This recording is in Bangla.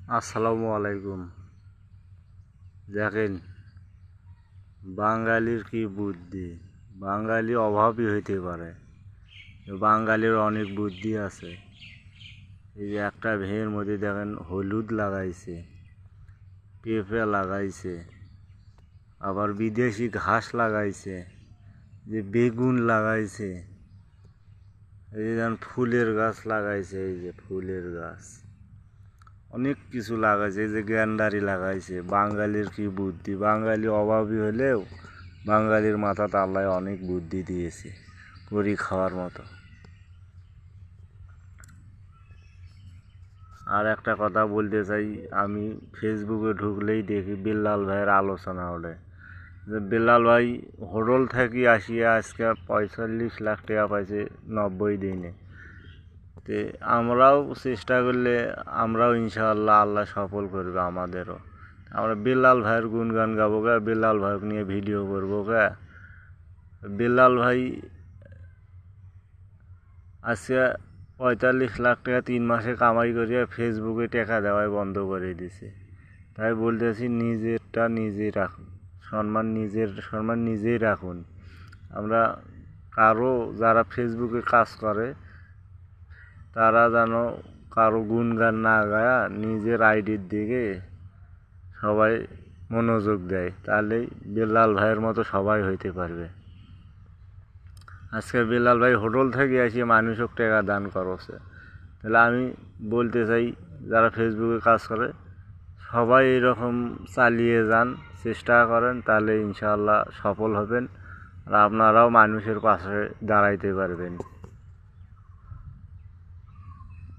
আসসালামু আলাইকুম। দেখেন, বাঙালির কি বুদ্ধি। বাঙালি অভাবই হইতে পারে, বাঙালির অনেক বুদ্ধি আছে। এই যে একটা ভেঁয়ের মধ্যে দেখেন হলুদ লাগাইছে, পেঁপে লাগাইছে, আবার বিদেশি ঘাস লাগাইছে, যে বেগুন লাগাইছে, এই যে যেমন ফুলের গাছ লাগাইছে, এই যে ফুলের গাছ অনেক কিছু লাগাইছে, এই যে গ্যান্ডারি লাগাইছে। বাঙালির কি বুদ্ধি। বাঙালি অভাবী হলেও বাঙালির মাথাতে আল্লাহ অনেক বুদ্ধি দিয়েছে করি খাওয়ার মতো। আর একটা কথা বলতে চাই, আমি ফেসবুকে ঢুকলেই দেখি বেল্লাল ভাইয়ের আলোচনা ওঠে যে বেল্লাল ভাই হোটেল থেকে আসিয়া আজকে 45 লাখ টাকা পাইছে 90 দিনে। তে আমরাও চেষ্টা করলে আমরাও ইনশাআল্লাহ আল্লাহ সফল করবে আমাদেরও। আমরা বেল্লাল ভাইয়ের গুণগান গাবো গে, বেল্লাল ভাইকে নিয়ে ভিডিও করবো গে। বেল্লাল ভাই আজকে 45 লাখ টাকা 3 মাসে কামাই করিয়া ফেসবুকে টাকা দেওয়াই বন্ধ করে দিছে। তাই বলতেছি, নিজেরটা নিজেই রাখুন, সম্মান নিজেই রাখুন। আমরা কারো যারা ফেসবুকে কাজ করে তারা যেন কারো গুণগান না গায়া নিজের আইডির দিকে সবাই মনোযোগ দেয়, তাহলেই বেল্লাল ভাইয়ের মতো সবাই হইতে পারবে। আজকে বেল্লাল ভাই হোটেল থেকে আসি মানুষক টাকা দান করছে। তাহলে আমি বলতে চাই, যারা ফেসবুকে কাজ করে সবাই এরকম চালিয়ে যান, চেষ্টা করেন, তাহলে ইনশাআল্লাহ সফল হবেন আর আপনারাও মানুষের পাশে দাঁড়াইতে পারবেন।